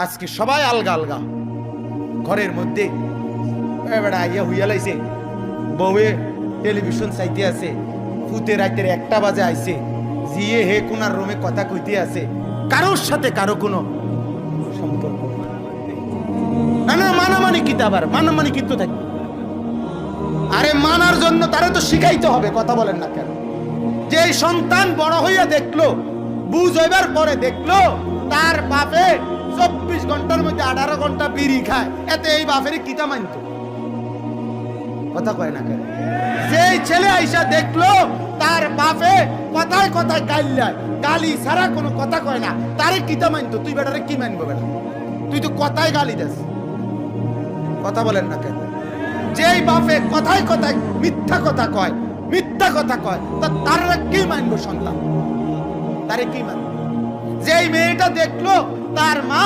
আজকে সবাই আলগা আলগা ঘরের মধ্যে বেড়া আইয়া হইয়া লাইছে, বউয়ে টেলিভিশন চাইতে আছে, ফুতে রাতের 1টা বাজে আইছে, জিয়ে হে কোনার রুমে কথা কইতে আছে, কারোর সাথে কারো কোনো সম্পর্ক না। না মানামানি কিতা, আবার মানামানি কিন্তু থাকবে। আরে মানার জন্য তারা তো শিখাইতে হবে, কথা বলেন না কেন? যে সন্তান বড় হইয়া দেখলো, বুঝ হইবার পরে দেখলো তার বাপে 24 ঘন্টার মধ্যে 18 ঘন্টা বিড়ি খায়, এতে এই বাপের কিতা মানত? কথা কয় না কেন? যেই ছেলে আইসা দেখলো তার বাপে কথায় কথায় গাইলায়, গালি ছাড়া কোনো কথা কয় না, তারে কিতা মানত? তুই বেটারে কি মানবো? বেটা তুই তো কথায় গালি দেস, কথা বলেন না কেন? যেই বাপে কথায় কথায় মিথ্যা কথা কয়, মিথ্যা কথা কয়, তার কি মানবো সন্তান? তারে কি মানবো? যেই মেয়েটা দেখলো তার মা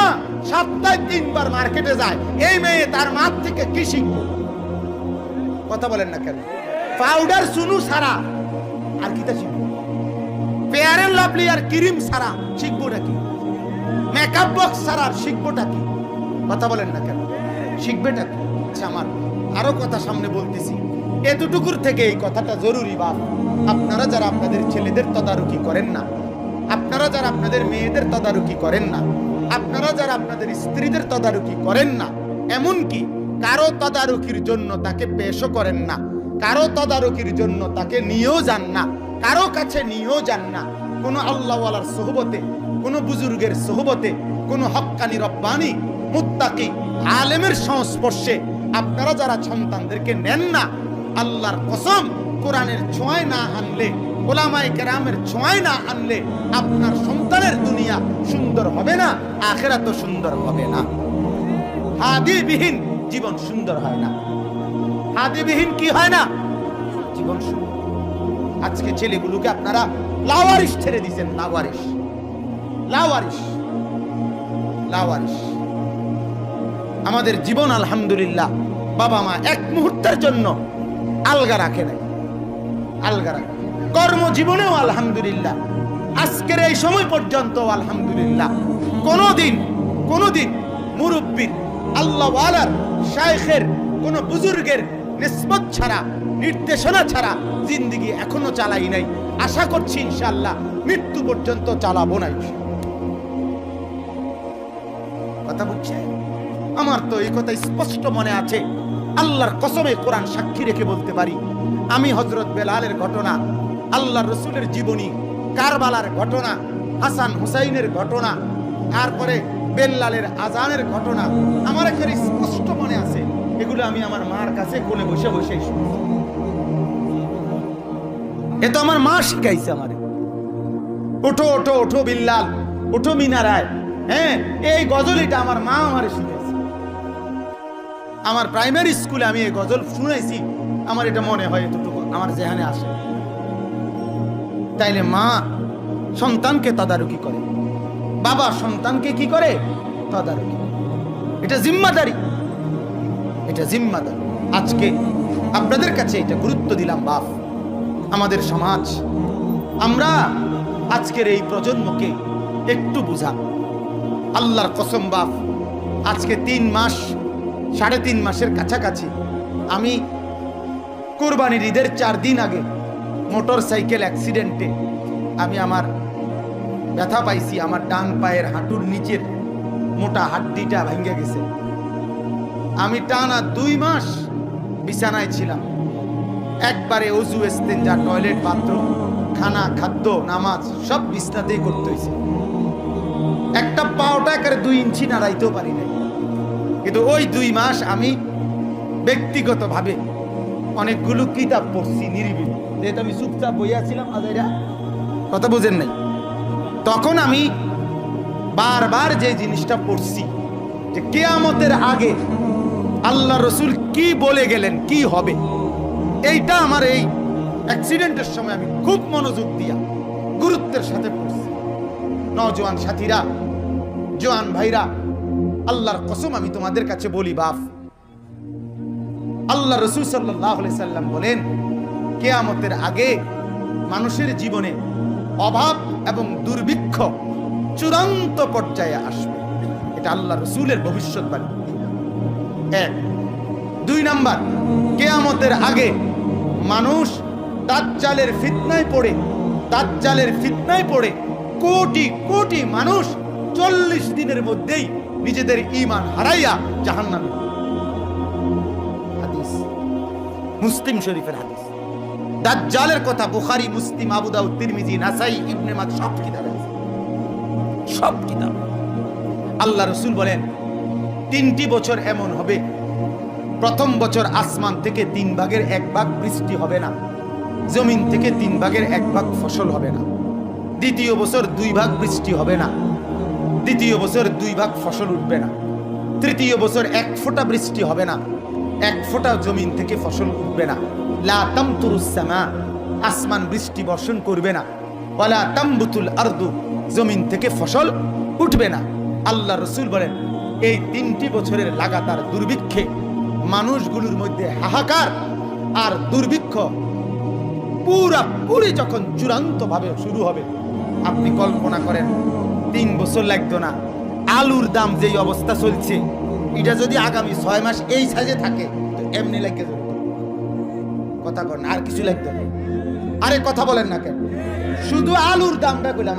সপ্তাহে 3 বার মার্কেটে যায়, এই মেয়ে তার মা থেকে কি শিখবো? কথা বলেন না কেন? পাউডার সুনু সারা আর কিটা শিখবো? ফেয়ার এন্ড লাভলি আর ক্রিম সারা শিখবোটা কি? মেকআপ বক্স সারা শিখবোটা কি? কথা বলেন না কেন? শিখবেটা কি? আচ্ছা, আমার আরো কথা সামনে বলতেছি, এতটুকুর থেকে এই কথাটা জরুরি। বাপ, আপনারা যারা আপনাদের ছেলেদের তদারকি করেন না, আপনারা যারা আপনাদের মেয়েদের তদারকি করেন না, আপনারা যারা আপনাদের স্ত্রীদের তদারকি করেন না, এমনকি কারো তদারকির জন্য তাকে পেশও করেন না, কারো তদারকির জন্য তাকে নিয়েও যান না, কারো কাছে নিয়েও যান না, কোনো আল্লাহওয়ালার সোহবতে, কোনো বুজুর্গের সোহবতে, কোনো হক্কানি রব্বানি মুত্তাকি আলেমের সংস্পর্শে আপনারা যারা সন্তানদেরকে নেন না, আল্লাহর কসম, কোরআনের ছোঁয়ায় না আনলে, ওলামায়ে কেরামের ছোঁয়ায় না আনলে আপনার সন্তানের দুনিয়া সুন্দর হবে না, আখিরাতও সুন্দর হবে না। হাদিবিহীন জীবন সুন্দর হয় না। হাদিবিহীন কি হয় না? জীবন সুন্দর। আজকে ছেলেগুলোকে আপনারা লাওয়ারিশ ছেড়ে দিয়েছেন, লাওয়ারিশ, লাওয়ারিশ, লাওয়ারিশ। আমাদের জীবন আলহামদুলিল্লাহ বাবা মা এক মুহূর্তের জন্য আলগা রাখে নাই, আলগা রাখে। কর্মজীবনেও আলহামদুলিল্লাহ, আজকের এই সময় পর্যন্ত আলহামদুলিল্লাহ কোনোদিন মুরব্বীর, আল্লাহওয়ালার, শাইখের, কোন বুজুর্গের নিসবত ছাড়া, নির্দেশনা ছাড়া জিন্দেগি এখনো চালাই নাই। আশা করছি ইনশাআল্লাহ মৃত্যু পর্যন্ত চালাবো না। কথা বুঝছে? আমার তো এই কথা স্পষ্ট মনে আছে, আল্লাহর কসমে কোরআন সাক্ষী রেখে বলতে পারি, আমি হযরত বেলালের ঘটনা, আল্লাহর রসুলের জীবনী, কারবালার ঘটনা, হাসান হুসাইনের ঘটনা, তারপরে বেলালের আজানের ঘটনা আমার এখানে স্পষ্ট মনে আছে। এগুলো আমি আমার মার কাছে কোণে বসে বসে শুনছি। এ তো আমার মা শিখাইছে আমারে। ওঠো ওঠো ওঠো বিল্লাল, ওঠো মিনারায়। হ্যাঁ, এই গজলটা আমার মা আমারে শিখাইছে। আমার প্রাইমারি স্কুলে আমি এই গজল শুনাইছি, আমার এটা মনে হয়, এতটুকু আমার জেহানে আসে। তাইলে মা সন্তানকে তদারকি করে, বাবা সন্তানকে কি করে? তদারকি। এটা জিম্মাদারি, এটা জিম্মাদারি। আজকে আপনাদের কাছে এটা গুরুত্ব দিলাম। বাপ, আমাদের সমাজ, আমরা আজকের এই প্রজন্মকে একটু বুঝান। আল্লাহর কসম বাপ, আজকে 3 মাস, 3.5 মাসের কাছাকাছি আমি কুরবানির ঈদের 4 দিন আগে মোটর সাইকেল অ্যাক্সিডেন্টে আমি আমার ব্যথা পাইছি। আমার ডান পায়ের হাঁটুর নিচের মোটা হাড্ডিটা ভেঙে গেছে। আমি টানা 2 মাস বিছানায় ছিলাম। একবারে অজু, ইস্তেঞ্জা, টয়লেট, বাথরুম, খানা, খাদ্য, নামাজ সব বিছনাতেই করতে হয়েছে। একটা পাওটা একেবারে 2 ইঞ্চি নাড়াইতেও পারি নাই। কিন্তু ওই 2 মাস আমি ব্যক্তিগতভাবে অনেকগুলো কিতাব পড়ছি নিরিবিলি, যেহেতু আমি চুপচাপ বইয়াছিলাম। আজাইরা কথা বুঝেন নাই? তখন আমি বারবার যে জিনিসটা পড়ছি, যে কিয়ামতের আগে আল্লাহ রসুল কি বলে গেলেন, কি হবে, এইটা আমার এই অ্যাক্সিডেন্টের সময় আমি খুব মনোযোগ দিয়া গুরুত্বের সাথে পড়ছি। নওজোয়ান সাথীরা, জোয়ান ভাইরা, আল্লাহর কসম আমি তোমাদের কাছে বলি বাপ, আল্লাহ রসুল সাল্লাল্লাহু আলাইহি সাল্লাম বলেন, কিয়ামতের আগে মানুষের জীবনে অভাব এবং দুর্ভিক্ষ চূড়ান্ত পর্যায়ে আসবে। এটা আল্লাহ রসুলের ভবিষ্যৎবাণী। এক। দুই নাম্বার, কিয়ামতের আগে মানুষ দাজ্জালের ফিতনায় পড়ে কোটি কোটি মানুষ 40 দিনের মধ্যেই নিজেদের ঈমান হারাইয়া জাহান্নামে। হাদিস, মুসলিম শরীফের হাদিস। দাজ্জালের কথা বুখারী, মুসলিম, আবু দাউদ, তিরমিজি, নাসাই, ইবনে মাজাহ সব কিতাবে আছে, সব কিতাব। আল্লাহ রাসূল বলেন 3টি বছর এমন হবে, প্রথম বছর আসমান থেকে 3 ভাগের 1 ভাগ বৃষ্টি হবে না, জমিন থেকে 3 ভাগের 1 ভাগ ফসল হবে না। দ্বিতীয় বছর 2 ভাগ বৃষ্টি হবে না, দ্বিতীয় বছর 2 ভাগ ফসল উঠবে না। তৃতীয় বছর 1 ফোঁটা বৃষ্টি হবে না, 1 ফোঁটা জমিন থেকে ফসল উঠবে না। লা তামতুরুস সামা, আসমান বৃষ্টি বর্ষণ করবে না। ওয়ালা তামবুতুল আরদু, জমিন থেকে ফসল উঠবে না। আল্লাহ রাসূল বলেন এই 3টি বছরের লাগাতার দুর্ভিক্ষে মানুষগুলোর মধ্যে হাহাকার আর দুর্ভিক্ষ পুরি যখন চূড়ান্ত ভাবে শুরু হবে, আপনি কল্পনা করেন 3 বছর লাগতো না। আলুর দাম যেই অবস্থা চলছে, এটা যদি আগামী 6 মাস এই সাইজে থাকে তো এমনি লাগে যাবে। কথা করেন, আর কিছু লাগতো না। আরে কথা বলেন না কেন? শুধু আলুর দামটা বললাম,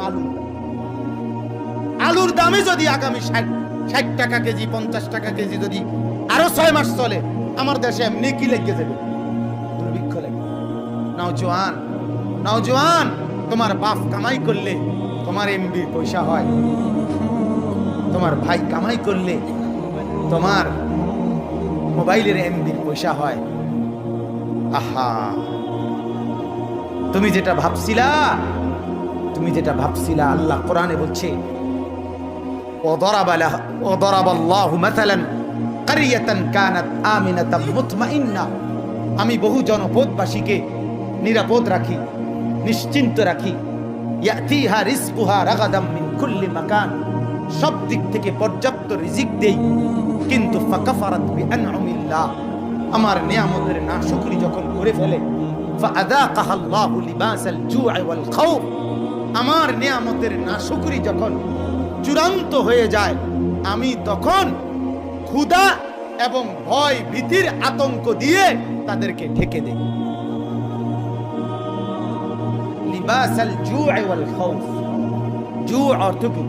আলুর দামে যদি আগামী 60 টাকা কেজি, 50 টাকা কেজি যদি আরো 6 মাস চলে, আমার দেশে এমনি কি লেগে যাবে? দুর্ভিক্ষ লাগবে। নওজোয়ান, তোমার বাপ কামাই করলে তোমার এমবি পয়সা হয়, তোমার ভাই কামাই করলে তোমার মোবাইলের এমবির পয়সা হয়। আহা, তুমি যেটা ভাবছিলা, আল্লাহ কোরআনে বলছে ওয়াদারাবাল্লাহু মাসালান কারিয়াতান কানাত আমিনাতাম মুতমাইন্না, আমি বহু জনপদবাসীকে নিরাপদ রাখি, নিশ্চিন্ত রাখি। ইয়াতিহা রিজকুহা রাগাদাম মিন কুল্লি মাকান, সব দিক থেকে পর্যাপ্ত রিজিক দেই, কিন্তু ফাকাফারাত বিআনউমিল্লাহ, আমার নিয়ামতের নাশকরি যখন করে ফেলে, ফাআযাকাহা আল্লাহু লিবাসাল জু'i ওয়াল খাউফ, আমার নিয়ামতের নাশকরি যখন চূড়ান্ত হয়ে যায়, আমি তখন ক্ষুধা এবং ভয় ভীতির আতঙ্ক দিয়ে তাদেরকে ঢেকে দেই। লিবাসাল জু'i ওয়াল খাউফ, জু অর্থ কি?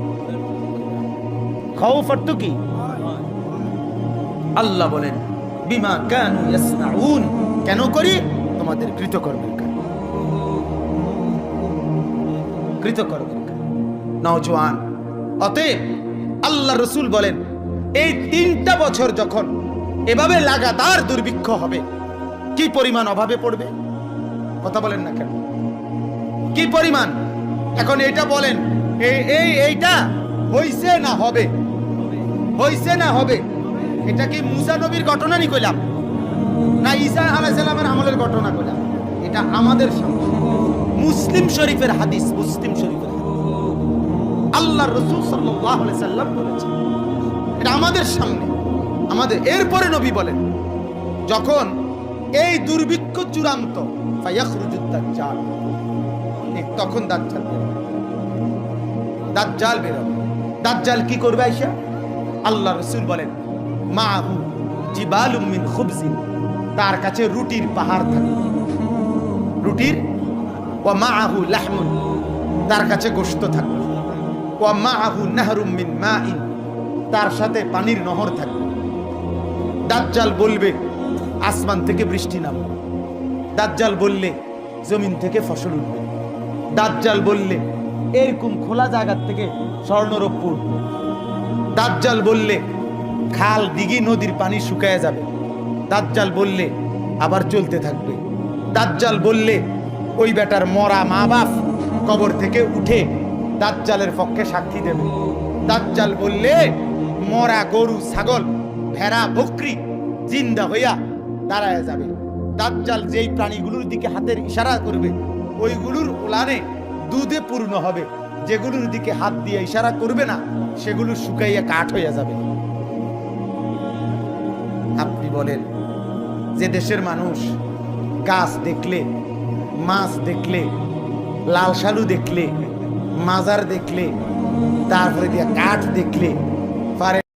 খাউফ অর্থ কি? আল্লাহ বলেন বিমা কানু ইয়াসনাউন, কেন করি? তোমাদের কৃতকর্মের কারণে। নওজোয়ান, অতএব আল্লাহ রাসূল বলেন এই 3টা বছর যখন এভাবে লাগাতার দুর্ভিক্ষ হবে, কি পরিমাণ অভাবে পড়বে? কথা বলেন না কেন? কি পরিমাণ? এখন এটা বলেন, এইটা হইছে না হবে? হইছে না হবে? এটা কি মুসা নবীর ঘটনা নি কইলাম, না ঈসা আলাইহিস সালামের আমলের ঘটনা কইলাম? এটা আমাদের সামনে মুসলিম শরীফের হাদিস, আল্লাহর রাসূল সাল্লাল্লাহু আলাইহি সাল্লাম বলেছেন, এটা আমাদের সামনে, আমাদের। এরপরে নবী বলেন যখন এই দুর্ভিক্ষ চূড়ান্ত, ফায়াখরুজুদ দাজ্জাল, তখন দাজ্জাল বেরোবে। দাজ্জাল কি করবে আয়েশা? আল্লাহ রাসূল বলেন মাহু জিবালুম মিন খুবজিন, তার কাছে রুটির পাহাড় থাকবে, রুটির। ওয়া মাহু লাহমুন, তার কাছে গোশত থাকবে। ওয়া মাহু নাহরুম মিন মাইন, তার সাথে পানির নহর থাকবে। দাজ্জাল বলবে আসমান থেকে বৃষ্টি নামবে, দাজ্জাল বললে জমিন থেকে ফসল উঠবে, দাজ্জাল বললে এরকম খোলা জায়গা থেকে স্বর্ণরৌপ্য উঠবে, দাজ্জাল বললে খাল দিঘি নদীর পানি শুকায় যাবে, দাজ্জাল বললে আবার চলতে থাকবে, দাজ্জাল বললে ওই বেটার মরা মা বাপ কবর থেকে উঠে দাজ্জালের পক্ষে সাক্ষী দেবে, দাজ্জাল বললে মরা গরু ছাগল ভেড়া বকরি জিন্দা হইয়া দাঁড়ায় যাবে, দাজ্জাল যেই প্রাণীগুলোর দিকে হাতের ইশারা করবে ওইগুলোর উলানে দুধে পূর্ণ হবে, যেগুলোর দিকে হাত দিয়ে ইশারা করবে না সেগুলো শুকাইয়া কাঠ হইয়া যাবে। আপনি বলেন যে দেশের মানুষ গাছ দেখলে, মাছ দেখলে, লাল শালু দেখলে, মাজার দেখলে, তারপরে দিয়ে কাঠ দেখলে